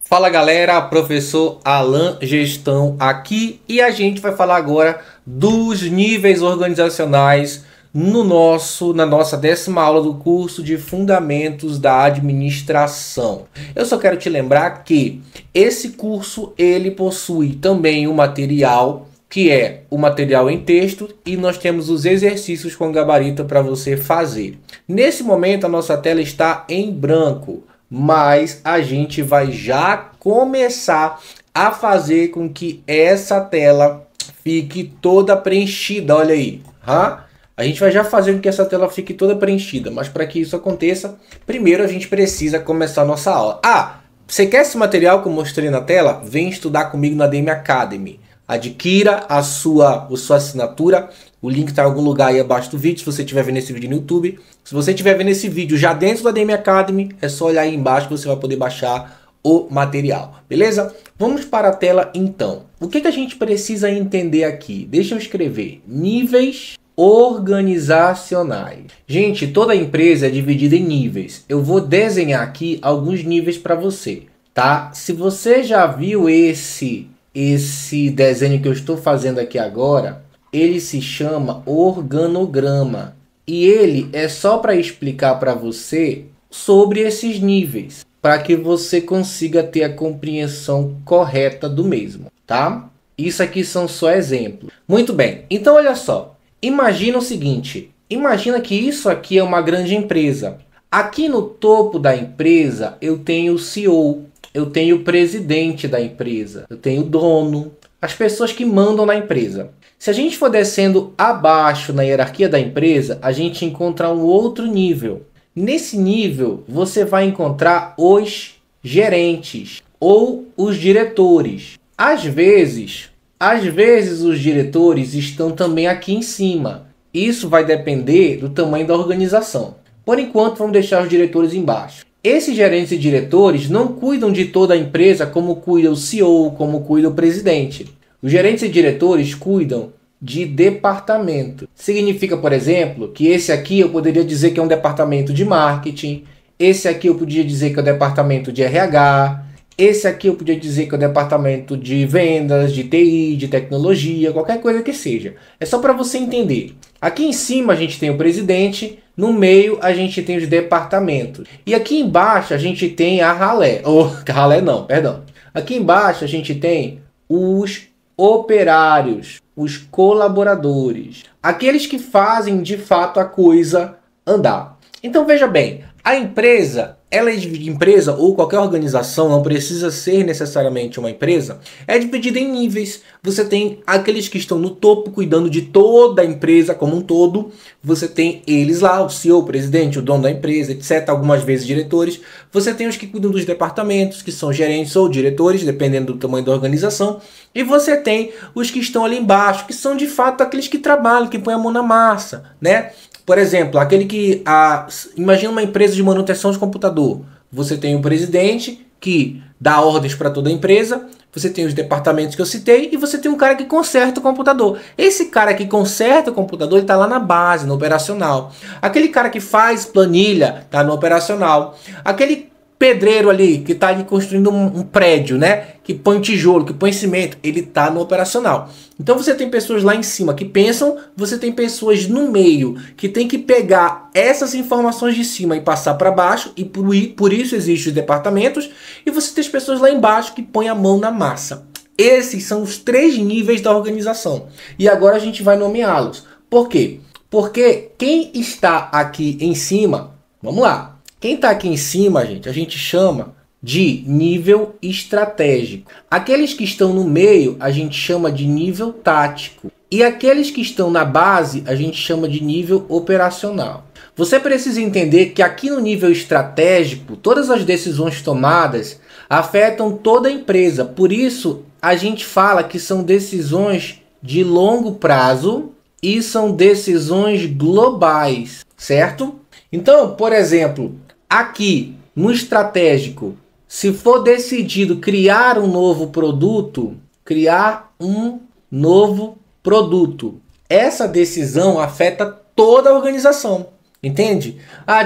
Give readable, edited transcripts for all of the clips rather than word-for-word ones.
Fala galera, professor Alan Gestão aqui e a gente vai falar agora dos níveis organizacionais na nossa 10ª aula do curso de Fundamentos da Administração. Eu só quero te lembrar que esse curso ele possui também um material que é o material em texto e nós temos os exercícios com gabarito para você fazer. Nesse momento a nossa tela está em branco, mas a gente vai já começar a fazer com que essa tela fique toda preenchida. Olha aí, a gente vai já fazer com que essa tela fique toda preenchida, mas para que isso aconteça, primeiro a gente precisa começar a nossa aula. Você quer esse material que eu mostrei na tela? Vem estudar comigo na DM Academy. Adquira a sua assinatura. O link está em algum lugar aí abaixo do vídeo, se você estiver vendo esse vídeo no YouTube. Se você estiver vendo esse vídeo já dentro da DM Academy, é só olhar aí embaixo que você vai poder baixar o material, beleza? Vamos para a tela então. O que a gente precisa entender aqui? Deixa eu escrever. Níveis organizacionais. Gente, toda empresa é dividida em níveis. Eu vou desenhar aqui alguns níveis para você, tá? Se você já viu esse desenho que eu estou fazendo aqui agora, ele se chama organograma. E ele é só para explicar para você sobre esses níveis, para que você consiga ter a compreensão correta do mesmo, tá? Isso aqui são só exemplos. Muito bem, então olha só. Imagina o seguinte, imagina que isso aqui é uma grande empresa. Aqui no topo da empresa eu tenho o CEO, eu tenho o presidente da empresa, eu tenho o dono, as pessoas que mandam na empresa. Se a gente for descendo abaixo na hierarquia da empresa, a gente encontra um outro nível. Nesse nível, você vai encontrar os gerentes ou os diretores. Às vezes os diretores estão também aqui em cima. Isso vai depender do tamanho da organização. Por enquanto, vamos deixar os diretores embaixo. Esses gerentes e diretores não cuidam de toda a empresa como cuida o CEO, como cuida o presidente. Os gerentes e diretores cuidam de departamento. Significa, por exemplo, que esse aqui eu poderia dizer que é um departamento de marketing, esse aqui eu podia dizer que é o departamento de RH, esse aqui eu podia dizer que é o departamento de vendas, de TI, de tecnologia, qualquer coisa que seja. É só para você entender. Aqui em cima a gente tem o presidente, no meio a gente tem os departamentos. E aqui embaixo a gente tem a ralé. Ralé não, perdão. Aqui embaixo a gente tem os operários, os colaboradores, aqueles que fazem de fato a coisa andar. Então veja bem, a empresa, empresa ou qualquer organização, não precisa ser necessariamente uma empresa, é dividida em níveis. Você tem aqueles que estão no topo cuidando de toda a empresa como um todo. Você tem eles lá, o CEO, o presidente, o dono da empresa, etc. Algumas vezes diretores. Você tem os que cuidam dos departamentos, que são gerentes ou diretores, dependendo do tamanho da organização. E você tem os que estão ali embaixo, que são de fato aqueles que trabalham, que põem a mão na massa, né? Por exemplo, aquele que... imagina uma empresa de manutenção de computador. Você tem o presidente que dá ordens para toda a empresa. Você tem os departamentos que eu citei. E você tem um cara que conserta o computador. Esse cara que conserta o computador, ele está lá na base, no operacional. Aquele cara que faz planilha, está no operacional. Aquele pedreiro ali, que está ali construindo um prédio, né? Que põe tijolo, que põe cimento, ele está no operacional. Então você tem pessoas lá em cima que pensam, você tem pessoas no meio que tem que pegar essas informações de cima e passar para baixo, e por isso existem os departamentos, e você tem as pessoas lá embaixo que põem a mão na massa. Esses são os 3 níveis da organização. E agora a gente vai nomeá-los. Por quê? Porque quem está aqui em cima, vamos lá. Quem está aqui em cima, gente, a gente chama de nível estratégico. Aqueles que estão no meio, a gente chama de nível tático. E aqueles que estão na base, a gente chama de nível operacional. Você precisa entender que aqui no nível estratégico, todas as decisões tomadas afetam toda a empresa. Por isso, a gente fala que são decisões de longo prazo e são decisões globais, certo? Então, por exemplo, aqui no estratégico, se for decidido criar um novo produto, essa decisão afeta toda a organização, entende?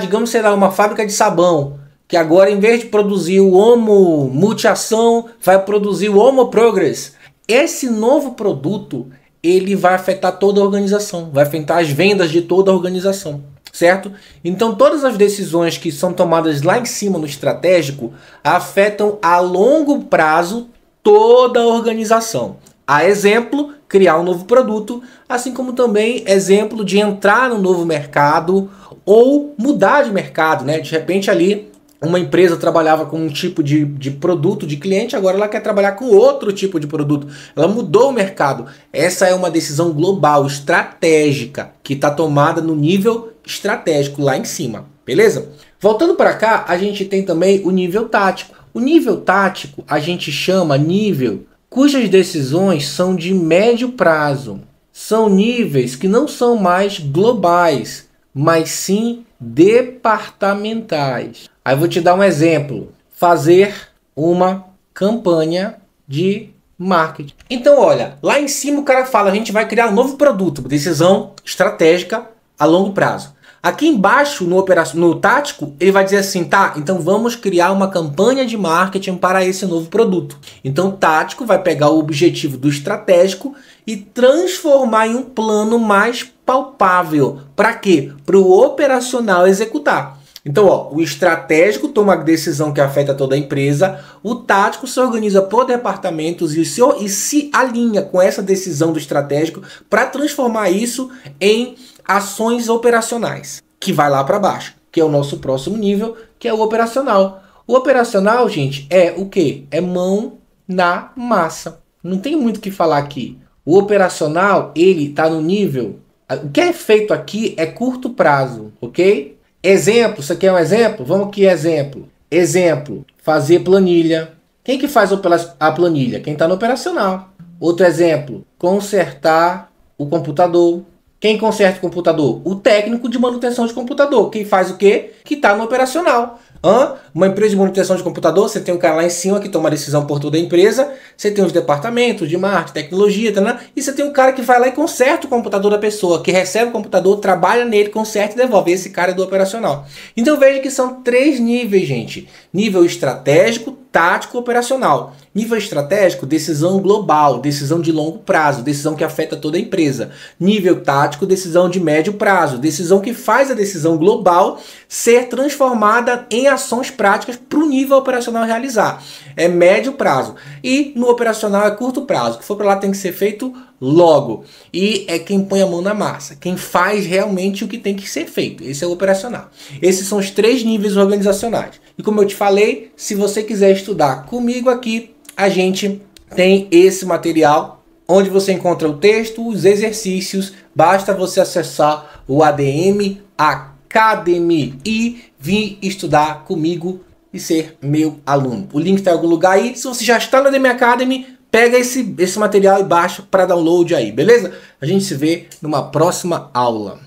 Digamos, sei lá, uma fábrica de sabão que agora em vez de produzir o Homo Multiação, vai produzir o Homo Progress. Esse novo produto, ele vai afetar toda a organização, vai afetar as vendas de toda a organização, certo? Então todas as decisões que são tomadas lá em cima no estratégico afetam a longo prazo toda a organização. A exemplo, criar um novo produto, assim como também exemplo de entrar no novo mercado ou mudar de mercado, né? De repente ali uma empresa trabalhava com um tipo de produto de cliente, agora ela quer trabalhar com outro tipo de produto. Ela mudou o mercado. Essa é uma decisão global, estratégica, que está tomada no nível estratégico lá em cima, beleza? Voltando para cá, a gente tem também o nível tático. O nível tático a gente chama nível cujas decisões são de médio prazo. São níveis que não são mais globais, mas sim departamentais. Aí vou te dar um exemplo. Fazer uma campanha de marketing. Então, olha, lá em cima o cara fala, a gente vai criar um novo produto, decisão estratégica a longo prazo. Aqui embaixo, no tático, ele vai dizer assim, tá, então vamos criar uma campanha de marketing para esse novo produto. Então, o tático vai pegar o objetivo do estratégico e transformar em um plano mais palpável. Para quê? Para o operacional executar. Então, ó, o estratégico toma a decisão que afeta toda a empresa, o tático se organiza por departamentos e se alinha com essa decisão do estratégico para transformar isso em ações operacionais, que vai lá para baixo, que é o nosso próximo nível, que é o operacional. O operacional, gente, é o quê? É mão na massa. Não tem muito o que falar aqui. O operacional, ele está no nível... O que é feito aqui é curto prazo, ok? Exemplo, você quer um exemplo? Vamos aqui, exemplo. Exemplo, fazer planilha. Quem que faz a planilha? Quem está no operacional. Outro exemplo, consertar o computador. Quem conserta o computador? O técnico de manutenção de computador. Quem faz o quê? Que está no operacional. Uma empresa de manutenção de computador, você tem um cara lá em cima que toma a decisão por toda a empresa, você tem os departamentos de marketing, tecnologia, e você tem um cara que vai lá e conserta o computador da pessoa, que recebe o computador, trabalha nele, conserta e devolve. Esse cara é do operacional. Então veja que são 3 níveis, gente. Nível estratégico, tático, operacional. Nível estratégico, decisão global, decisão de longo prazo, decisão que afeta toda a empresa. Nível tático, decisão de médio prazo, decisão que faz a decisão global ser transformada em ações práticas para o nível operacional realizar. É médio prazo. E no operacional é curto prazo. O que for para lá tem que ser feito logo. E é quem põe a mão na massa, quem faz realmente o que tem que ser feito. Esse é o operacional. Esses são os 3 níveis organizacionais. E como eu te falei, se você quiser estudar comigo aqui, a gente tem esse material onde você encontra o texto, os exercícios. Basta você acessar o ADM Academy e vir estudar comigo e ser meu aluno. O link está em algum lugar aí. Se você já está no ADM Academy, pega esse material e baixa para download aí, beleza? A gente se vê numa próxima aula.